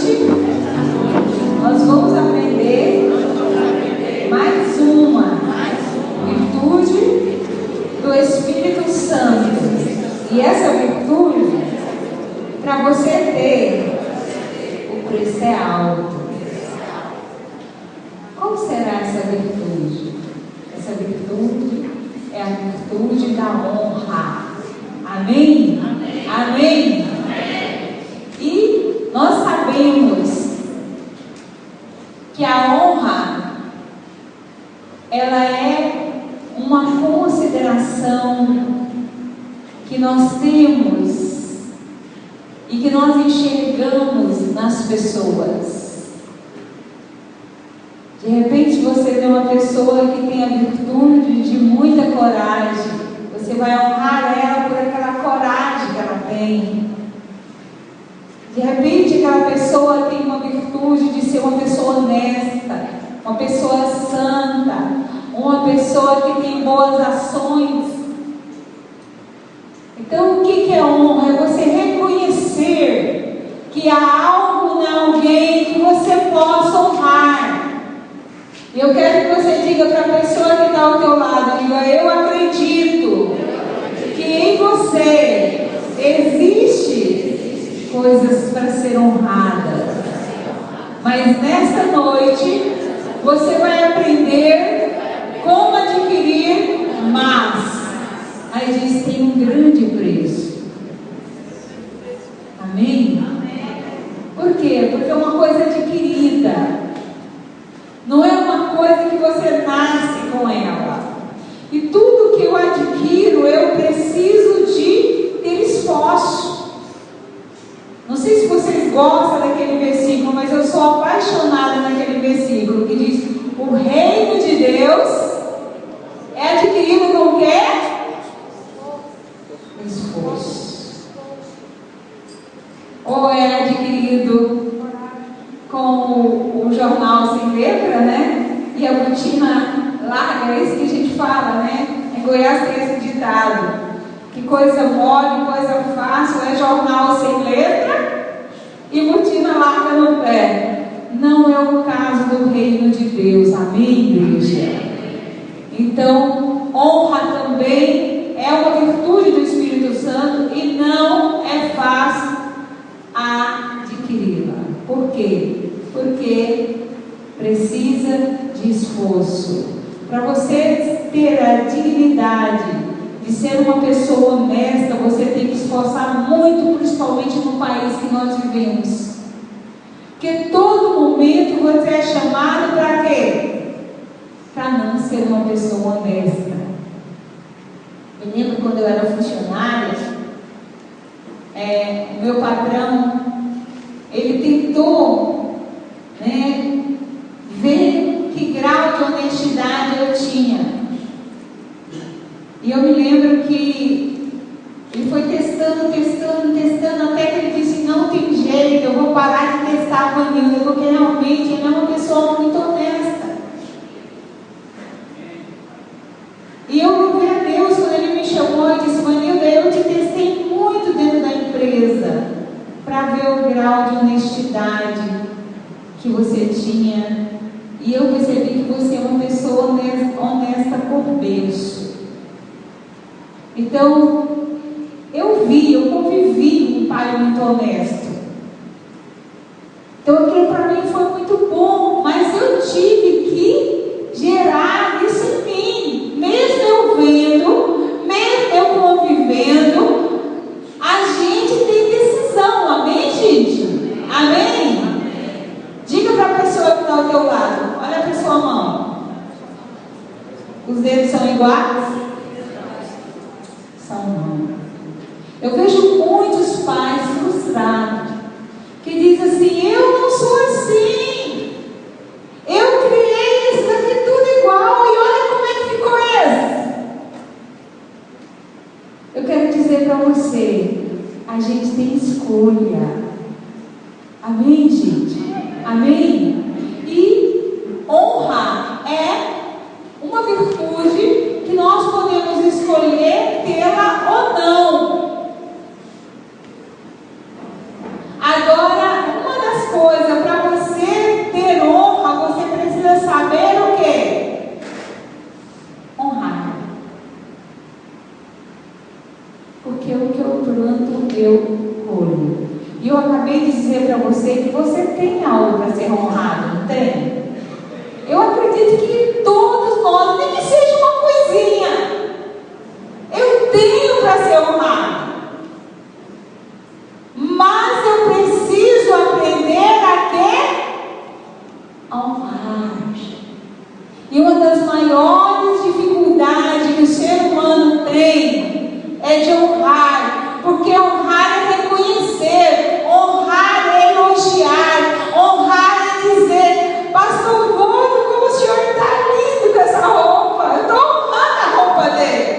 noite, nós vamos aprender mais uma virtude do Espírito Santo. E essa virtude, para você ter, o preço é alto. Qual será essa virtude? Essa virtude é a virtude da honra. Amém? Amém? Amém? E nós sabemos que a honra, ela é uma consideração que nós temos e que nós enxergamos nas pessoas. De repente você vê uma pessoa que tem a virtude de muita coragem, você vai honrar ela por aquela coragem que ela tem. De repente aquela pessoa tem uma virtude de ser uma pessoa honesta, uma pessoa santa, uma pessoa que tem boas ações. Então o que é honra? É você reconhecer que há algo em alguém que você possa honrar. E eu quero que você diga para a pessoa que está ao teu lado, diga: eu acredito que em você existe coisas para ser honradas. Mas nesta noite você vai aprender como adquirir mais. Aí diz: tem um grande preço. Amém? Por quê? Porque é uma coisa adquirida. Não é uma coisa que você nasce com ela. E tudo que eu adquiro, eu preciso de ter esforço. Não sei se vocês gostam daquele versículo, mas eu sou apaixonada naquele versículo que diz: o reino de Deus é adquirido com o quê? Esforço. Ou é adquirido com o jornal sem letra, né? E a botina larga, é isso que a gente fala, né? Em Goiás tem esse ditado: que coisa mole, coisa fácil é jornal sem letra e botina larga no pé. Não é o caso do reino de Deus. Amém, igreja? Então, honra também é uma virtude do Espírito Santo e não é fácil adquiri-la. Por quê? Porque precisa de esforço. Para você ter a dignidade de ser uma pessoa honesta, você tem que esforçar muito, principalmente no país que nós vivemos. Porque todo momento você é chamado para quê? Para não ser uma pessoa honesta. Eu lembro quando eu era funcionária, o meu patrão, ele tentou, né, ver que grau de honestidade eu tinha. E eu me lembro que ele foi testando, até que ele disse: não tem jeito, eu vou parar de testar a Vanilda, porque realmente ele é uma pessoa muito honesta. E eu louvi a Deus quando ele me chamou e disse: Vanilda, eu te testei muito dentro da empresa para ver o grau de honestidade que você tinha. E eu percebi que você é uma pessoa honesta por berço. Então, eu convivi com um pai muito honesto. Então, aquilo para mim foi muito bom, mas eu tive que gerar isso em mim. Mesmo eu vendo, mesmo eu convivendo, a gente tem decisão. Amém, gente? Amém? Diga para a pessoa que está ao teu lado: olha para a sua mão. Os dedos são iguais? São não. Eu vejo muitos pais frustrados que dizem assim: eu não sou assim, eu criei isso daqui tudo igual e olha como é que ficou esse. Eu quero dizer para você: a gente tem escolha. Amém, gente? Amém? E honra é uma virtude que nós podemos escolher tê-la ou não. Agora, uma das coisas amigo. E eu acabei de dizer para você que você tem algo para ser honrado, não tem? Eu acredito que todos nós, nem que seja uma coisinha, eu tenho para ser honrado. Mas eu preciso aprender a quê? A honrar. E uma das maiores dificuldades que o ser humano tem é de honrar. Porque honrar é reconhecer, honrar é elogiar, honrar é dizer: pastor Gordo, como o senhor está lindo com essa roupa, eu estou honrando a roupa dele.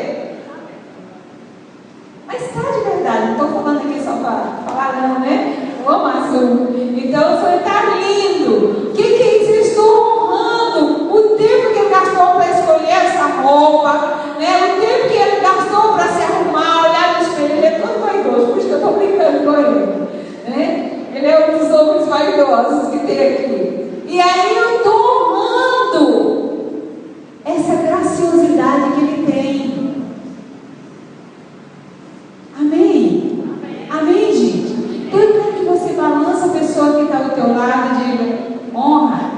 Mas está de verdade, não estou falando aqui só para falar não, né? Eu amo azul. Então o senhor está lindo. O que é isso? Eu estou honrando o tempo que ele gastou para escolher essa roupa, né? O tempo que ele gastou para se arrumar, olhar no espelho. Ele é todo vaidoso, por isso que eu estou brincando com ele, né? Ele é um dos homens vaidosos que tem aqui. E aí eu estou honrando essa graciosidade que ele tem. Amém? Amém, gente? Então eu quero que você balance a pessoa que está ao teu lado e diga: honra.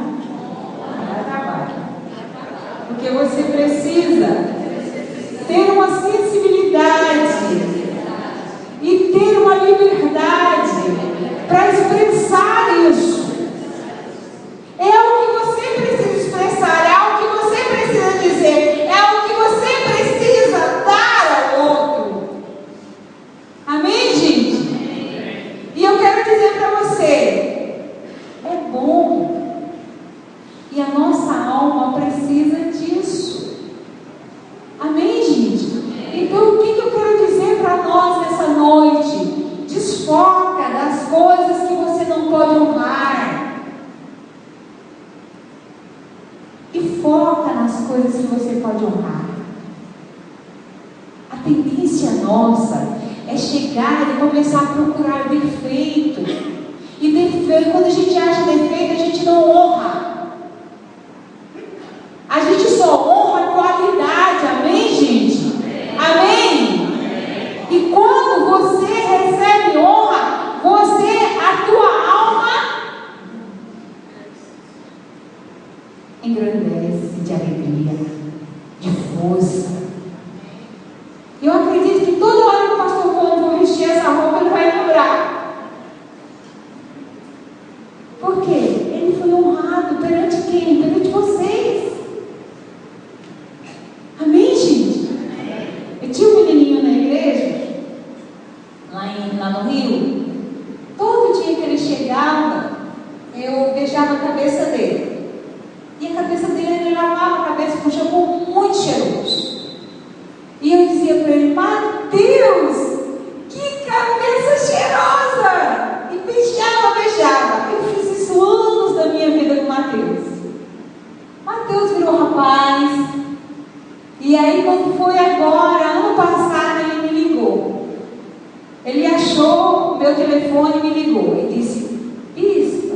Porque você precisa ter uma sensibilidade e ter uma liberdade para expressar isso. É algo que você precisa expressar, é algo que você precisa dizer, é algo que você precisa dar ao outro. Amém, gente? E eu quero dizer para você, é bom. E a nossa alma precisa disso. Amém, gente? Então, o que eu quero dizer para nós nessa noite? Desfoca das coisas que você não pode honrar. E foca nas coisas que você pode honrar. A tendência nossa é chegar e começar a procurar defeito. E defeito, quando a gente acha defeito, a gente não honra. A gente só honra a qualidade, amém, gente? Amém? E quando você recebe honra, a tua alma engrandece de alegria, de força. Eu acredito que toda hora que o pastor for vestir essa roupa, ele vai lembrar. Por quê? Ele foi honrado perante quem? Perante vocês. Amém, gente? Eu tinha um menininho na igreja, lá no Rio. Todo dia que ele chegava, eu beijava a cabeça dele. E a cabeça dele, ele lavava a cabeça com shampoo muito cheiroso. E eu dizia para ele: Mateus, que cabeça cheirosa! E beijava. Eu fiz isso anos da minha vida com o Mateus. Mateus virou rapaz. E aí, quando foi agora, ano passado, ele me ligou. Ele achou o meu telefone e me ligou. E disse: bispa,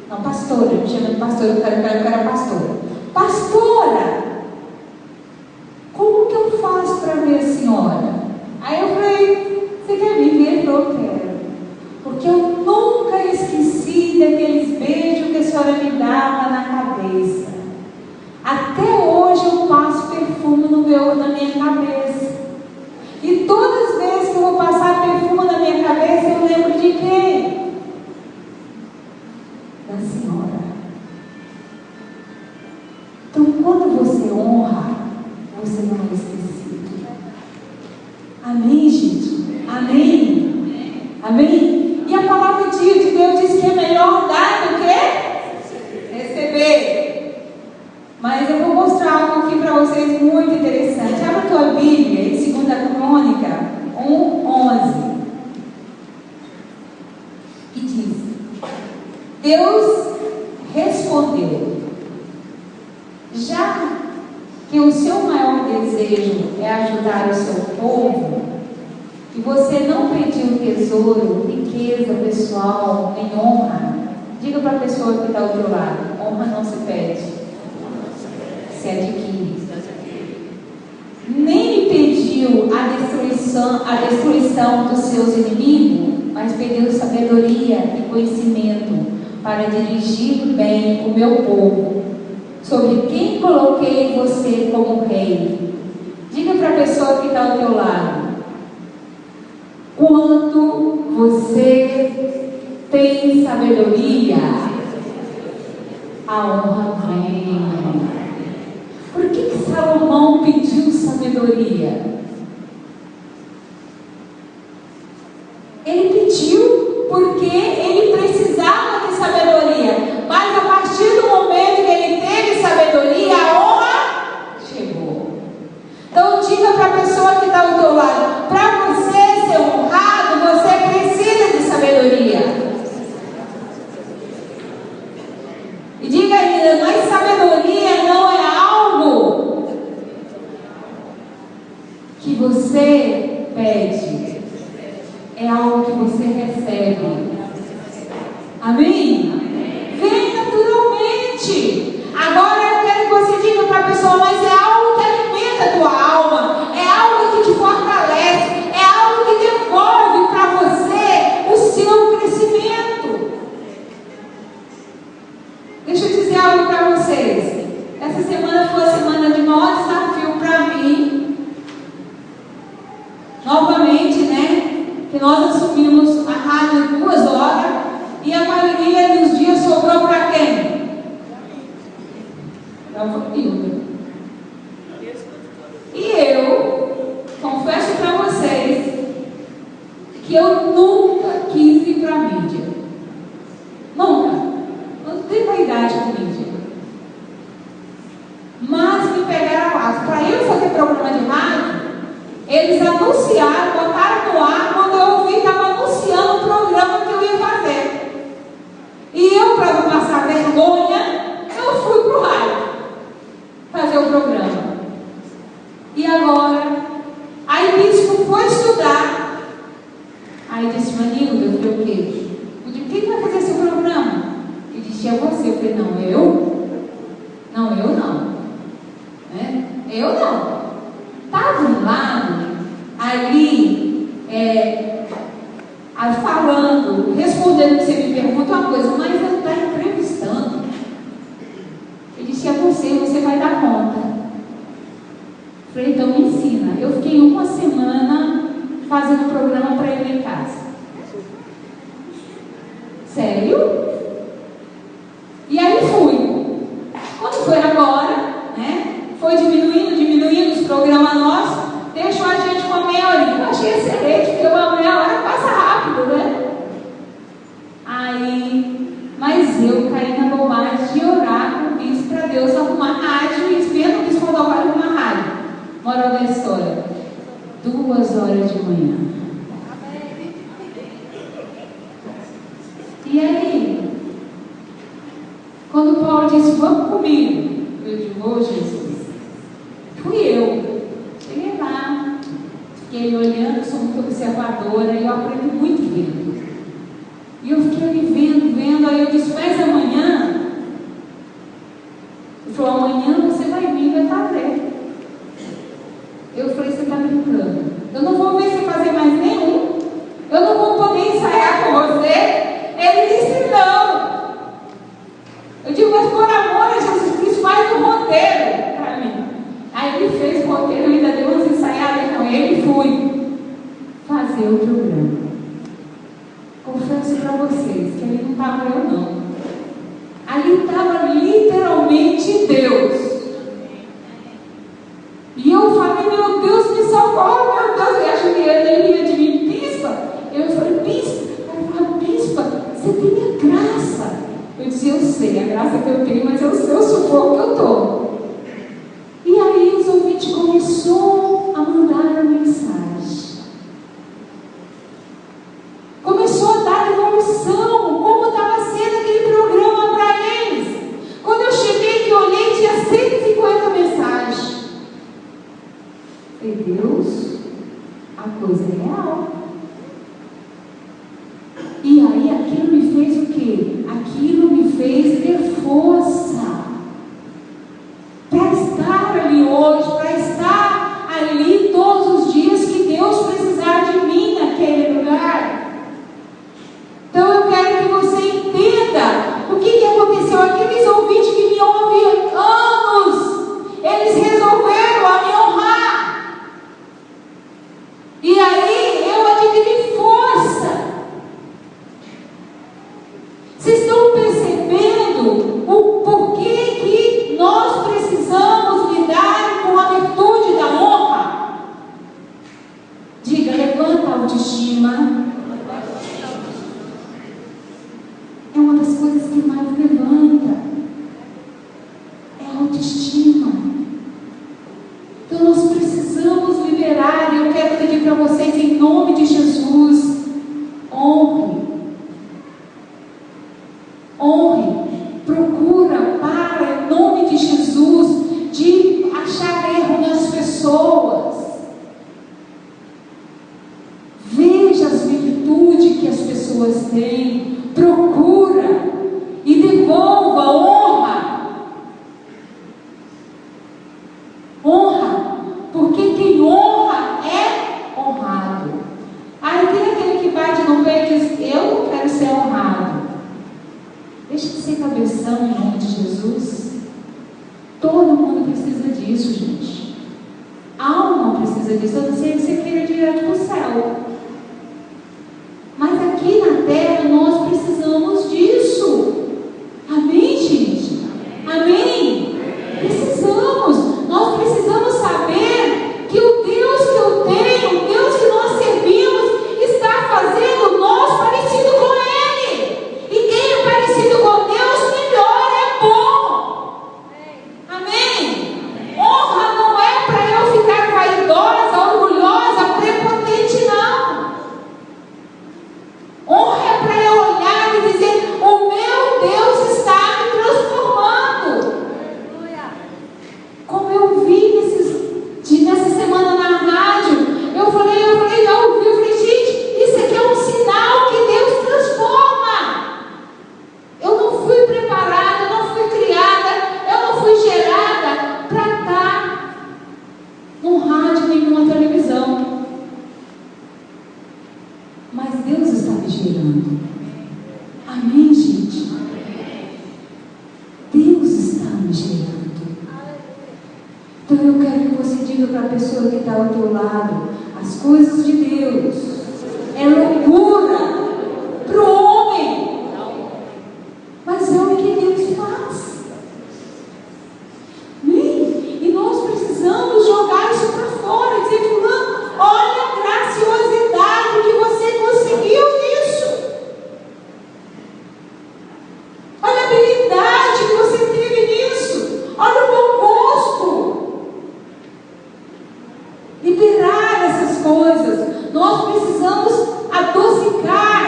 não, pastora, eu me chamo de pastora, eu era pastora. Pastora, como que eu faço para ver a senhora? Aí eu falei: você quer me ver? Ele falou: quero. Porque eu nunca esqueci daqueles beijos que a senhora me dava na cabeça. Até hoje eu passo perfume na minha cabeça. E todas as vezes que eu vou passar perfume na minha cabeça, eu lembro de quem? Da senhora. Então, quando você honra, você não é esquecido. Amém, gente? Amém? Amém? E a palavra de Deus diz que é melhor dar do que receber. Mas eu vou mostrar algo aqui para vocês muito interessante. Abra a tua Bíblia em 2 Crônica 1:11. E diz: Deus respondeu: já que o seu maior desejo é ajudar o seu povo, e você não pediu tesouro, riqueza pessoal, nem honra, diga para a pessoa que está ao teu lado: honra não se pede, se adquire. Nem me pediu a destruição dos seus inimigos, mas pediu sabedoria e conhecimento para dirigir bem o meu povo, sobre quem coloquei você como rei. Diga para a pessoa que está ao teu lado: quanto você tem sabedoria, a honra vem. Por que Salomão pediu sabedoria? Ele pediu porque ele precisava de sabedoria, mas a partir do momento que ele teve sabedoria, a honra chegou. Então diga para a pessoa que está ao teu lado: para você ser honrado, você precisa de sabedoria. E diga ainda: mas sabedoria não é algo que você pede, é algo que você recebe. Amém? Vem naturalmente. Agora eu quero que você diga para a pessoa: mas é algo que alimenta a tua alma, é algo que te fortalece, é algo que devolve para você o seu crescimento. Deixa eu dizer algo para vocês. Essa semana foi a semana de maior desafio para mim. Novamente, né? Que nós assumimos a rádio 2 horas e a maioria dos dias sobrou para quem? Para o Hilda. E eu confesso para vocês que eu nunca quis ir para a mídia. Nunca. Não tenho vaidade com mídia. Mas me pegaram lá. Para eu fazer programa de rádio, eles anunciaram, botaram no ar. Quando eu ouvi, estava anunciando o programa que eu ia fazer. E eu, para não passar vergonha, eu fui para o rádio fazer o programa. E agora, aí o bispo foi estudar. Aí disse: Manilda, eu falei: o quê? Eu disse: quem vai fazer esse programa? Ele disse: é você. Eu falei: não, eu? Não, eu não. Né? Eu não. Estava um lado, ali, falando, respondendo que você me pergunta uma coisa, mas eu estou entrevistando. Ele disse: é você vai dar conta. Eu falei: então me ensina. Eu fiquei uma semana fazendo programa para ele em casa. Sério? E aí fui. Quando foi agora, né? Foi diminuindo os programas nossos, deixou a gente com uma meia horinha. Eu achei excelente, porque uma meia hora passa rápido, né? Aí, mas eu caí na bobagem de orar com o bispo para Deus arrumar rádio, e vendo que eles mandaram arrumar rádio. Moral da história: 2 horas de manhã. E aí, quando Paulo disse: vamos comigo, eu digo: ô Jesus. Fui eu. Cheguei lá, fiquei olhando, sou muito observadora e eu aprendo muito vendo. E eu fiquei ali vendo, aí eu disse: mas amanhã? Ele falou: amanhã você vai vir e vai fazer. Eu falei: você está brincando? Eu não vou ver você fazer mais nenhum. Eu não vou poder ensaiar com você. Ele disse: não. Eu digo: mas por amor a Jesus Cristo, faz um roteiro para mim. Aí ele fez o roteiro, eu ainda dei umas ensaiadas com ele e fui fazer o programa. Confesso para vocês que ali não estava eu, não. Ali estava literalmente Deus. E eu falei: meu Deus, me socorre, meu Deus. Eu acho que ele ria de mim: bispa. Eu falei: bispa. Ele falou: bispa, você tem a graça. Eu disse: eu sei a graça que eu tenho, mas eu sei o sufoco que eu estou. E aí os ouvintes começou a mandar a mensagem. Começou a dar evolução, como estava sendo aquele programa para eles. Quando eu cheguei que olhei, tinha 150 mensagens. Falei: Deus, a coisa é real. E aí aquilo me fez o quê? Aquilo me fez ter força. Vocês estão percebendo o porquê que nós precisamos lidar com a virtude da honra? Diga, levanta a autoestima. É uma das coisas que mais levanta. É a autoestima. Então nós precisamos liberar. E eu quero pedir para vocês, em nome de Jesus, honre. Honre. Procura, para, em nome de Jesus, de achar erro nas pessoas. Veja as virtudes que as pessoas têm. Procura e devolva honra. Honra, porque quem honra é honrado. Aí tem aquele que bate no peito e diz: eu quero ser honrado. Deixa de ser cabeção em nome de Jesus. Todo mundo precisa disso, gente. A alma precisa disso. Eu não sei se você queira direto para o céu. Mas aqui na terra nós precisamos disso. Amém, gente? Amém? Precisamos. Nós precisamos saber que o Deus que eu tenho, o Deus que nós servimos, está fazendo nós parecido com Ele. E quem é parecido com Deus, melhor, é bom. Amém? Honra não é para eu ficar vaidosa, orgulhosa, prepotente, não. Honra é para eu olhar e dizer: o meu Deus está me transformando. Como eu vi nessa semana na rádio, eu falei, já ouvi, eu falei: gente, isso aqui é um sinal que Deus transforma. Eu não fui preparada, eu não fui criada, eu não fui gerada para estar num rádio nem numa televisão. Mas Deus está me gerando. Amém, gente? Deus está me gerando. Então eu quero que você diga para a pessoa que está ao teu lado: as coisas de Deus é loucura para o homem, mas é o que Deus faz. Amém? E nós precisamos jogar isso para fora, dizer: fulano, olha a graciosidade que você conseguiu nisso. Olha a habilidade que você teve nisso. Olha o bom gosto. Liberar essas coisas. Nós precisamos adocicar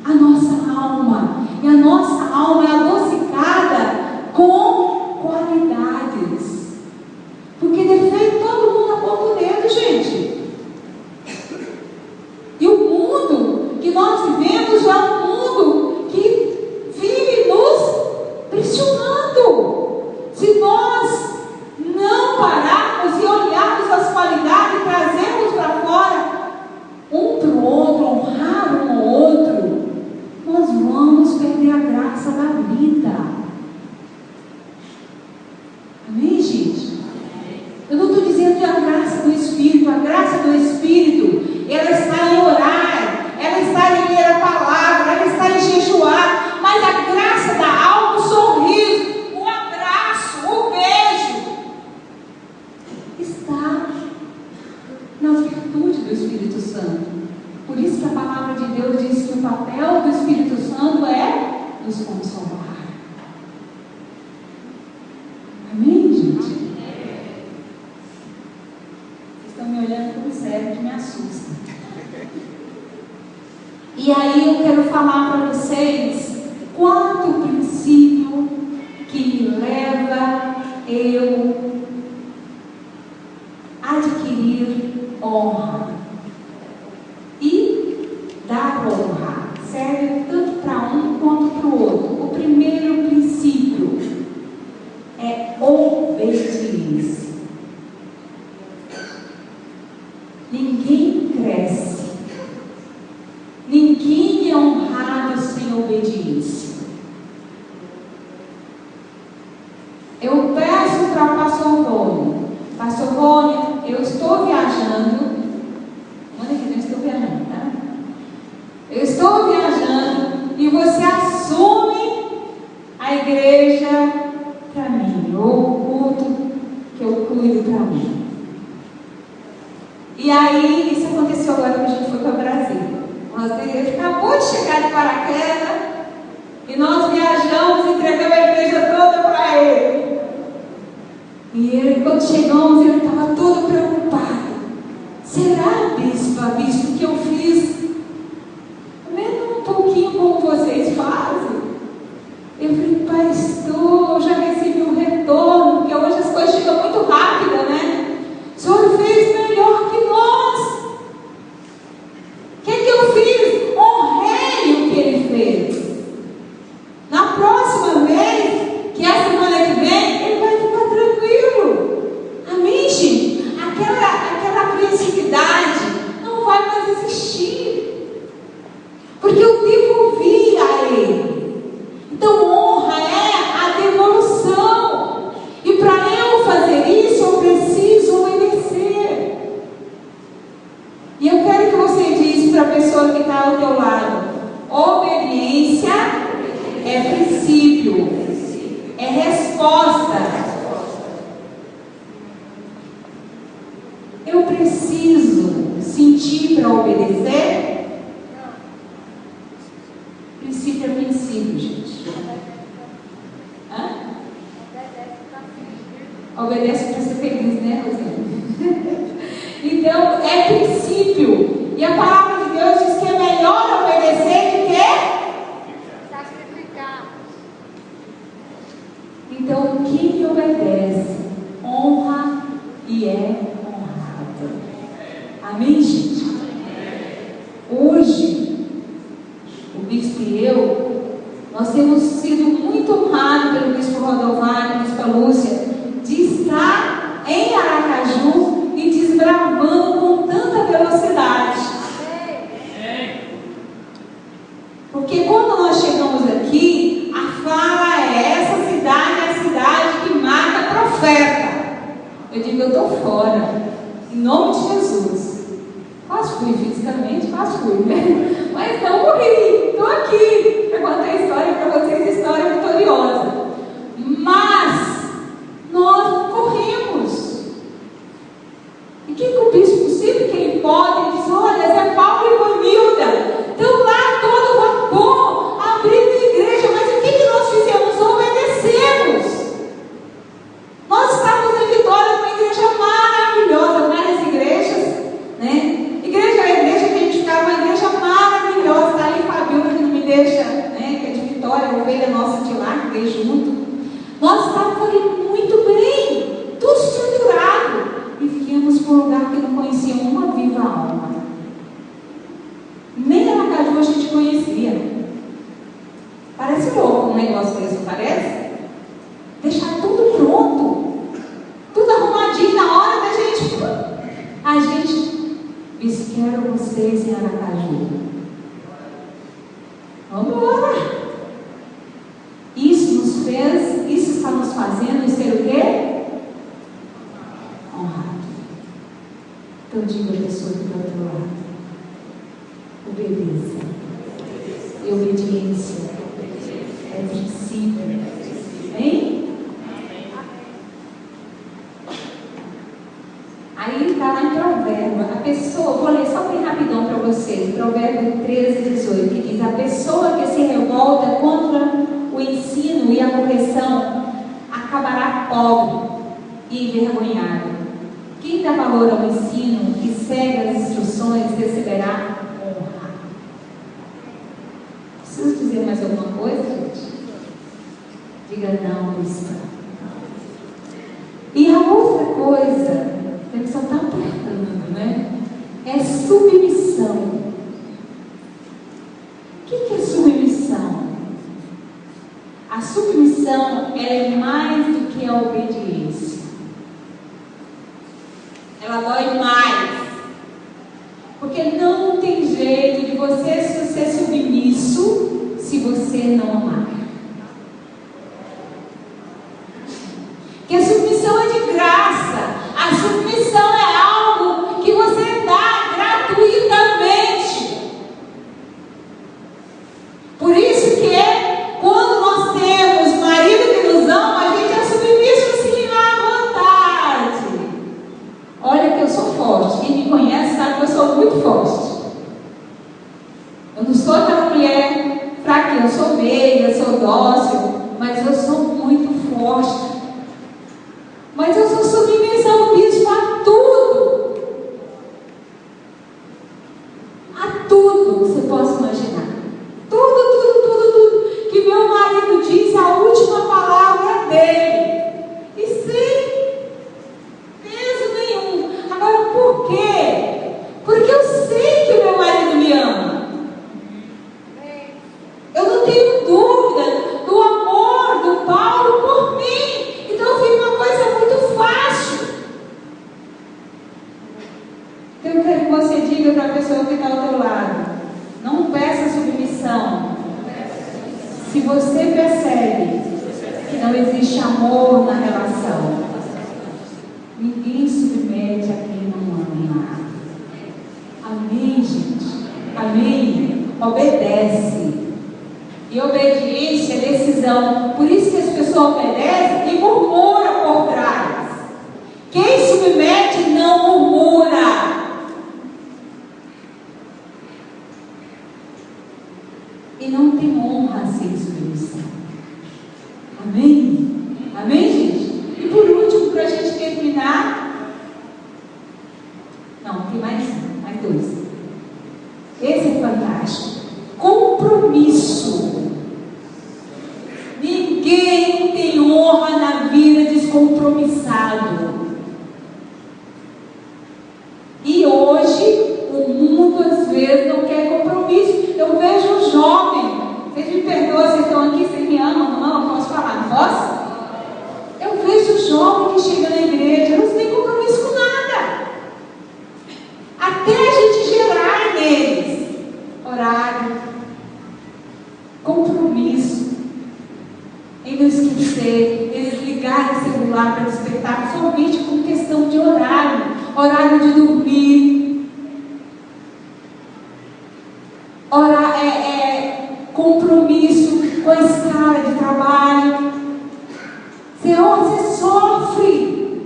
a nossa alma. E a nossa alma é adocicada com qualidades. Porque defeito todo mundo aponta o dedo, gente. E o mundo que nós vivemos é um mundo que vive nos pressionando. Se nós não pararmos e olharmos as qualidades e trazermos para fora, um para o outro, honrar um ao outro, nós vamos perder a graça da vida. Amém, gente? Eu não estou dizendo que a graça do Espírito. A graça do Espírito, ela está em orar, ela está em ler a palavra, ela está em jejuar. Mas a graça da alma, o sorriso, o abraço, o beijo, está nas virtudes do Espírito Santo. Por isso que a palavra de Deus diz que o papel do Espírito Santo é nos consolar. Amém, gente? Estão me olhando como sério, que me assusta. E aí eu quero falar para vocês quanto princípio que me leva eu adquirir honra e dar para honrar. Serve tanto para um quanto para o outro. O primeiro princípio é obediência. Ninguém cresce, ninguém é honrado sem obediência. Eu peço para o pastor Rony: pastor Rony, eu estou viajando. Olha que eu estou viajando, tá? Eu estou viajando e e você assume a igreja para mim, ou o culto que eu cuido para mim. E aí, isso aconteceu agora que a gente foi para Brasília. Ele acabou de chegar de paraquedas e nós viajamos, entregamos a igreja toda para ele. E ele, quando chegamos, ele estava todo preocupado. Será, bispo, que eu fiz menos um pouquinho como vocês fazem? Eu falei, pastor, eu já recebi um retorno, porque hoje as coisas chegam muito rápido, né? O senhor fez melhor que nós. O que eu fiz? Honrei o que ele fez. Na próxima vez, que é a semana que vem, ele vai ficar tranquilo. Amém, gente? Aquela agressividade não vai mais existir. Porque eu devolvi a ele. Então, honra é a devolução. E para eu fazer isso, eu preciso obedecer. E eu quero que você diz para a pessoa que está ao teu lado: obediência é princípio, é resposta. Eu preciso sentir para obedecer? Princípio é princípio, gente. Hã? Obedece para ser feliz, né, Rosana? Então, é princípio. E a palavra de Deus diz que é melhor obedecer do que sacrificar. Então, quem obedece, honra e é honrado. Amém, gente? Hoje, o bispo e eu, nós temos sido muito honrados pelo bispo Rodovalho, bispo Lúcia, de estar em Aracaju e desbravando com tanta velocidade. Porque quando nós chegamos aqui, a fala é: essa cidade é a cidade que mata profeta. Eu digo, eu estou fora, em nome de Jesus. Quase fui fisicamente, quase fui, né? Mas não morri, estou aqui. Eu contei a história para vocês, história vitoriosa. Mas nós corremos. E que o bispo, sempre que ele pode, diz: olha, Zé Paulo e Vanilda estão lá todo vapor, abrindo igreja. Mas o que nós fizemos? Obedecemos. Nós estávamos em Vitória, uma igreja maravilhosa, várias igrejas, né? Igreja é a igreja que a gente ficava, uma igreja maravilhosa. Está ali Fabiola, que não me deixa, né? Que é de Vitória, a ovelha nossa de lá, que veio junto. Nós estávamos ali muito bem, tudo estruturado. E viemos para um lugar que não conhecia uma viva alma. Nem Aracaju a gente conhecia. Parece louco um negócio desse, parece? Deixar tudo pronto, tudo arrumadinho na hora da gente. A gente disse: quero vocês em Aracaju. Vamos embora. Isso está nos fazendo ser o quê? Honrado. Então diga a pessoa que está ao teu lado: obedeça. E obediência é princípio. Hein? Aí está lá em Provérbio. A pessoa, vou ler só bem rapidão para vocês. Provérbio 13, 18, que diz: a pessoa que se revolta contra o ensino e a correção acabará pobre e envergonhado. Quem dá valor ao ensino e segue as instruções receberá honra. Preciso dizer mais alguma coisa, gente? Diga não, bispo. E a outra coisa, a pessoa está apertando, né? É submissão. O que é submissão? A submissão é mais do que a obediência. Ela dói mais. Porque não tem jeito de você ser submisso se você não amar. Que a submissão é de graça. A submissão é algo que você dá gratuitamente. Por isso dócil, mas eu sou muito forte. Mas eu sou submissa ao bispo a tudo. A tudo que você possa imaginar. Tudo. Que meu marido diz, a última palavra é dele. E sem peso nenhum. Agora, por quê? Porque eu sei que o meu marido me ama. Eu não tenho dúvida do amor do Paulo por mim. Então fica uma coisa muito fácil. Então eu quero que você diga para a pessoa que está ao teu lado: não peça submissão. Se você percebe que não existe amor na relação, ninguém submete a quem não ama. Amém, gente? Amém? Obedece. E obediência é decisão. Por isso que as pessoas obedecem e murmuram por trás. Quem submete não murmura. E não tem honra sem submissão. Amém? Amém, gente? E por último, para a gente terminar. Não, tem mais dois. Esse é fantástico. Compromisso. Ninguém tem honra na vida descompromissado. E hoje o mundo às vezes não quer compromisso. Eu vejo um jovem, vocês me perdoam, vocês estão aqui, vocês me amam, não posso falar, não posso? Eu vejo um jovem que chega na igreja, não tem compromisso com nada. Até a gente gerar neles horário, compromisso, em não esquecer, eles ligarem o celular para despertar, somente com questão de horário de dormir. Compromisso com a escala de trabalho. Senhor, você sofre.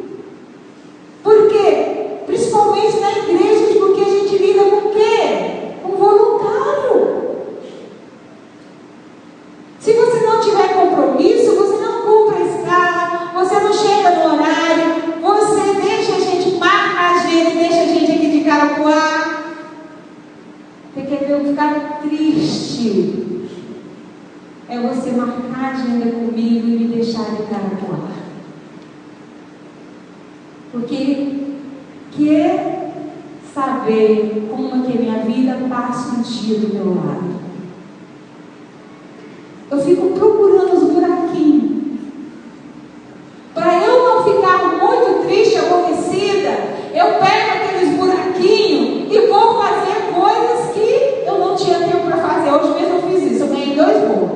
Por quê? Principalmente na igreja, porque a gente lida com o quê? Com voluntário. Se você não tiver compromisso, você não cumpre a escala, você não chega no horário, você deixa a gente, marca a agenda, deixa a gente aqui de cara pro ar. Você quer ver eu ficar triste? É você marcar a agenda comigo e me deixar de cara pro ar. Porque quer saber como é que a minha vida passa um dia do meu lado. Eu fico procurando os buraquinhos. Para eu não ficar muito triste, aborrecida, eu pego aqueles buraquinhos e vou fazer coisas que eu não tinha tempo para fazer. Hoje mesmo eu fiz isso, eu ganhei 2 bolos.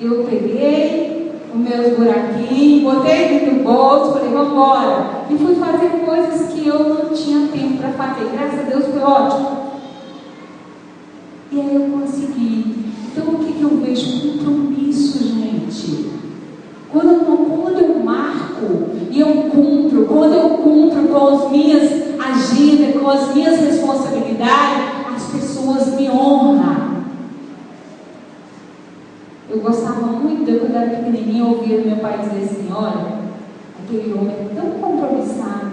Eu peguei os meus buraquinhos, botei dentro do bolso, falei, vamos embora. E fui fazer coisas que eu não tinha tempo para fazer. Graças a Deus foi ótimo. E aí eu consegui. Então o que eu vejo? Compromisso, gente. Quando eu marco e eu cumpro, quando eu cumpro com as minhas agendas, com as minhas responsabilidades, as pessoas me honram. Eu gostava muito, quando eu era pequenininha, eu ouvia meu pai dizer assim, olha, aquele homem é tão compromissado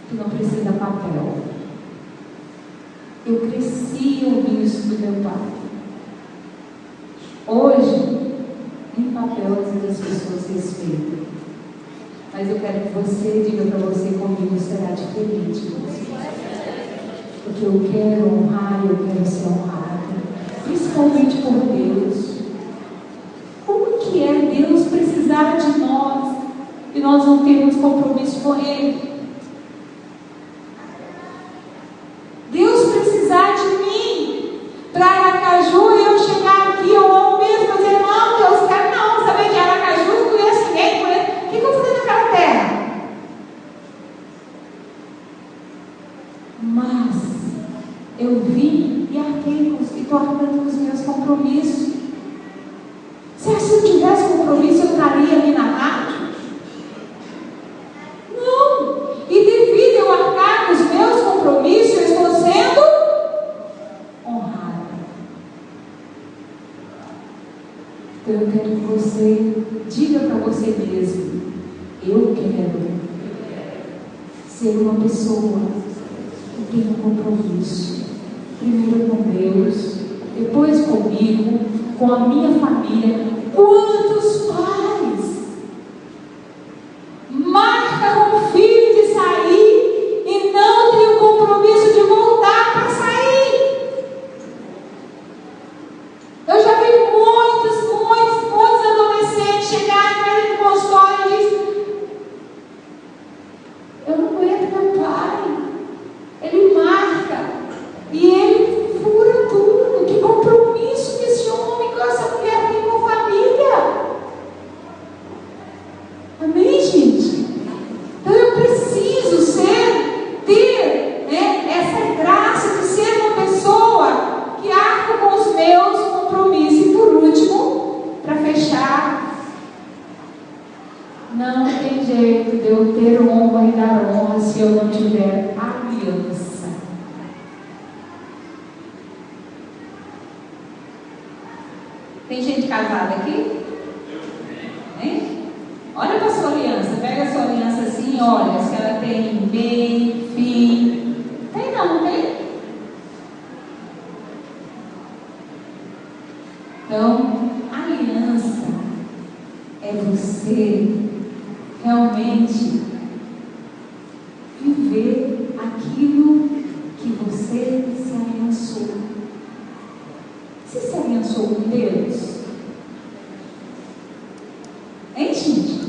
que não precisa papel. Eu cresci ouvindo isso do meu pai. Hoje, em papel, às vezes as pessoas respeitam. Mas eu quero que você diga para você, comigo será diferente. Porque eu quero honrar, eu quero ser honrada. Principalmente por Deus. Como que é Deus precisar de nós e nós não temos compromisso com Ele? Deus precisar de mim para Aracaju e eu chegar aqui, eu amo mesmo, dizer, não, Deus, quero não, saber de Aracaju, não conheço ninguém, o que eu vou fazer naquela terra? Mas eu vim e arquei e estou arcando com os meus compromissos. Se eu tivesse compromisso, eu estaria ali na rádio? Não. E devido eu arcar com os meus compromissos, eu estou sendo honrada. Então eu quero que você diga para você mesmo: eu quero ser uma pessoa que tem um compromisso, primeiro com Deus, depois comigo, com a minha família. Quantos pais marcam com o filho de sair e não tem o compromisso de voltar para sair? Eu já vi muitos adolescentes chegarem para ele no consultório e dizem: eu não aguento meu pai, ele marca e ele fura tudo. Que compromisso que esse homem com essa mulher tem com a família. Amém, gente? Então eu preciso ter essa graça de ser uma pessoa que arca com os meus compromissos. E por último, para fechar, não tem jeito de eu ter honra e dar honra se eu não tiver aliança. Tem gente casada aqui? Hein? Olha para a sua aliança, pega a sua aliança assim, olha se ela tem meio, fim. Tem não tem? Então, aliança é você realmente viver aquilo que você se aliançou. Você se aliançou com Deus? Hein, gente?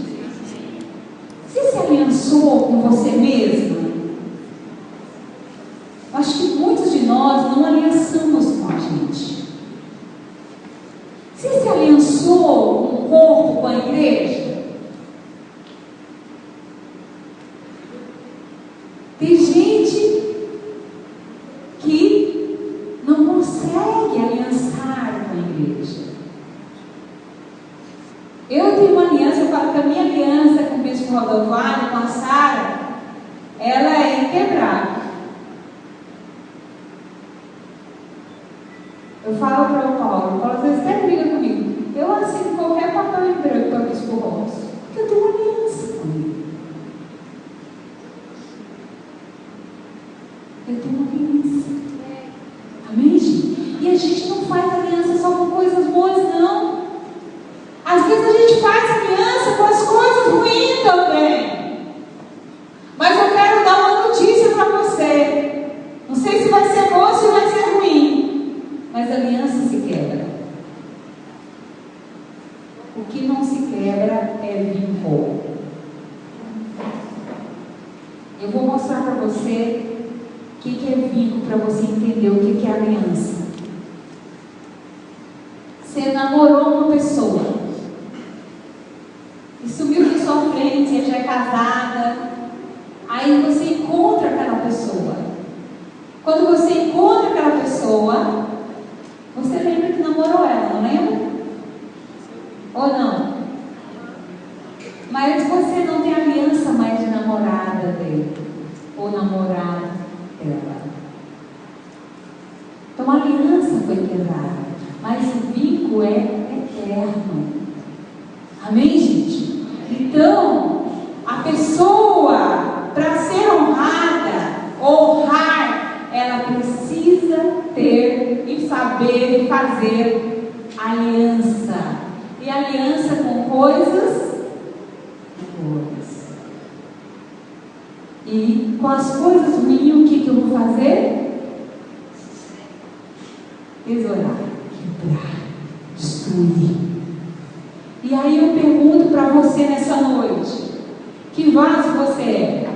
Você se aliançou com você mesma? Acho que muitos de nós não aliançamos com a gente. Você se aliançou com o corpo, com a igreja? Tem gente que não consegue aliançar com a igreja. Eu tenho uma aliança, eu falo que a minha aliança com o Bispo Rodovalho, com a Sara, ela é inquebrável. Eu falo para o Paulo às vezes até briga comigo. Eu assino qualquer papel em branco para o Bispo Rodos, porque eu tenho uma aliança com ele. Eu tenho uma aliança. Amém, gente? E a gente não faz aliança só com coisas boas, não. Às vezes a gente faz aliança com as coisas ruins também. Mas eu quero dar uma notícia para você. Não sei se vai ser boa ou se vai ser ruim, mas a aliança se quebra. O que não se quebra é vínculo. Eu vou mostrar para você o que é vínculo, para você entender o que é aliança. Você namorou uma pessoa e subiu na sua frente, você já é casada. Aí você encontra aquela pessoa. Quando você encontra aquela pessoa, você lembra que namorou ela, não lembra? Ou não? Mas você não tem aliança mais de namorada dele ou namorado dela. Então a aliança foi quebrada, mas o vínculo é eterno. Amém, gente? Então, a pessoa, para ser honrada, honrar, ela precisa ter e saber fazer aliança. E aliança com coisas boas. E com as coisas ruins, o que eu vou fazer? Tesourar, quebrar, destruir. E aí eu pergunto para você nessa noite: que vaso você é?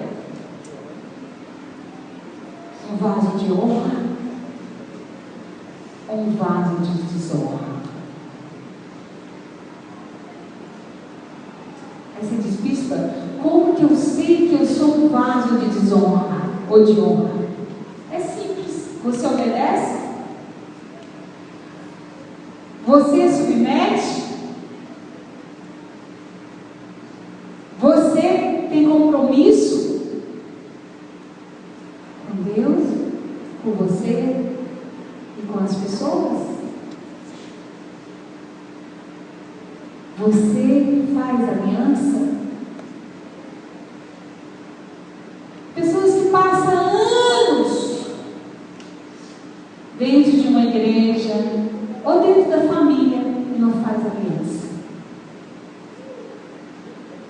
Um vaso de honra ou um vaso de desonra? Aí você diz: bispa, como que eu sei que eu sou um vaso de desonra ou de honra? É simples. Você obedece? Você submete? Você tem compromisso com Deus, com você e com as pessoas? Você faz aliança? Pessoas que passam anos dentro de uma igreja ou dentro da família e não faz aliança.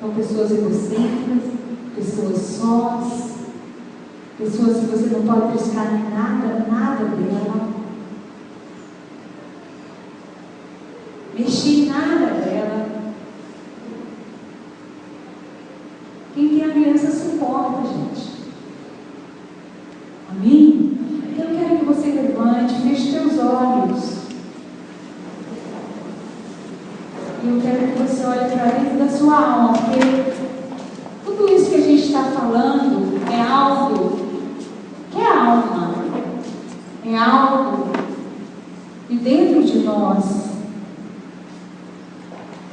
São pessoas egocêntricas, pessoas sós, pessoas que você não pode triscar nada dela, mexer em nada dela. Quem tem aliança suporta, gente. Amém? Então eu quero que você levante, feche seus olhos. E eu quero que você olhe para dentro da sua alma, porque tudo isso que a gente está falando é algo que é alma, é algo de dentro de nós.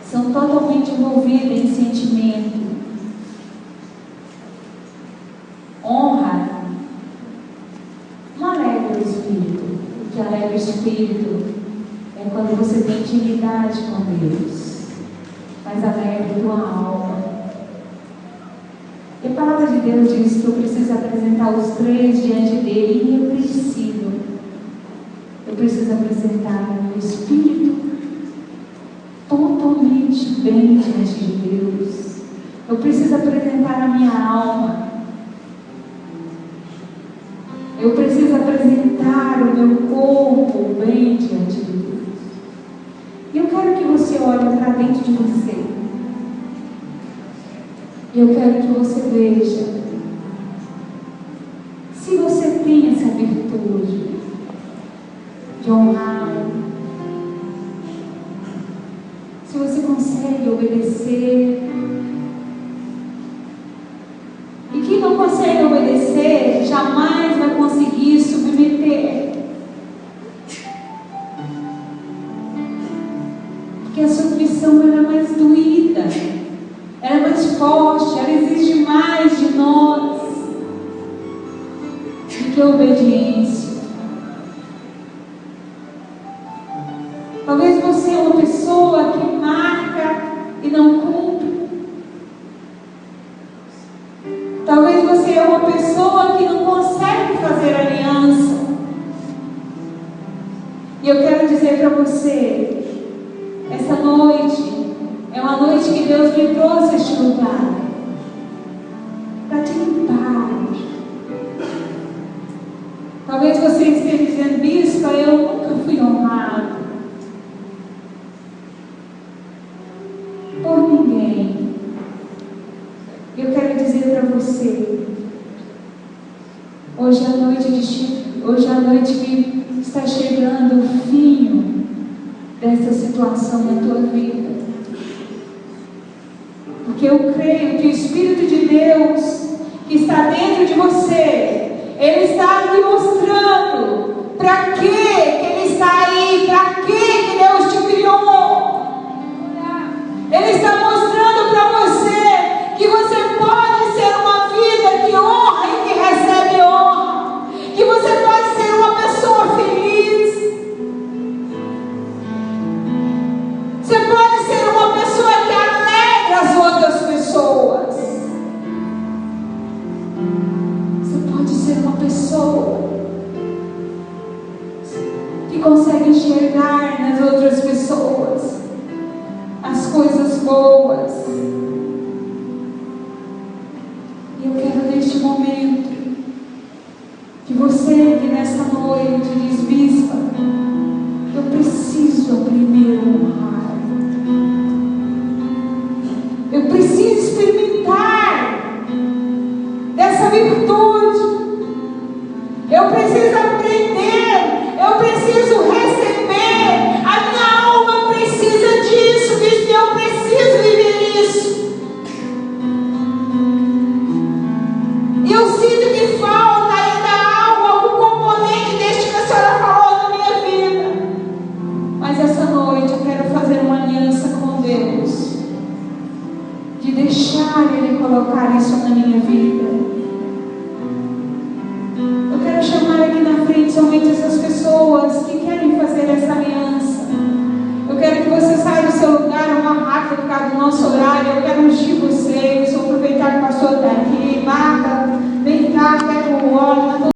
São totalmente envolvidas em sentimento. Honra não alegra o espírito. O que alegra o espírito é quando você tem intimidade com Deus, mas alegra a tua alma. E a palavra de Deus diz que eu preciso apresentar os três diante dele, irrepreensível. Eu preciso apresentar o meu espírito totalmente bem diante de Deus. Eu preciso apresentar a minha alma. Eu preciso apresentar o meu corpo bem diante de Deus. E eu quero que você olhe para dentro de você. E eu quero que você veja se você tem essa virtude de honrar, se você consegue obedecer. E quem não consegue obedecer jamais vai conseguir submeter, porque a submissão ela é mais doída, ela é mais forte, ela exige mais de nós do que a obediência. Talvez você é uma pessoa que marca e não cumpre. Talvez você é uma pessoa que não consegue fazer aliança. E eu quero dizer para você, essa noite é uma noite que Deus me trouxe a este lugar para te limpar. Talvez você esteja dizendo, bispa, eu nunca fui honrado por ninguém. Eu quero dizer para você, hoje é a noite que está chegando o fim dessa situação na tua vida. Porque eu creio que o Espírito de Deus que está dentro de você, Ele está te mostrando para que Ele está aí, para que Deus te criou. Ele está mostrando para você que você pode ser uma vida que honra e que recebe honra, que você pode ser uma pessoa feliz, você pode ser uma pessoa que alegra as outras pessoas, você pode ser uma pessoa que consegue enxergar nas outras pessoas as coisas boas. E eu quero neste momento que você que nessa noite diz, bispa, eu preciso aprender a honrar, olho na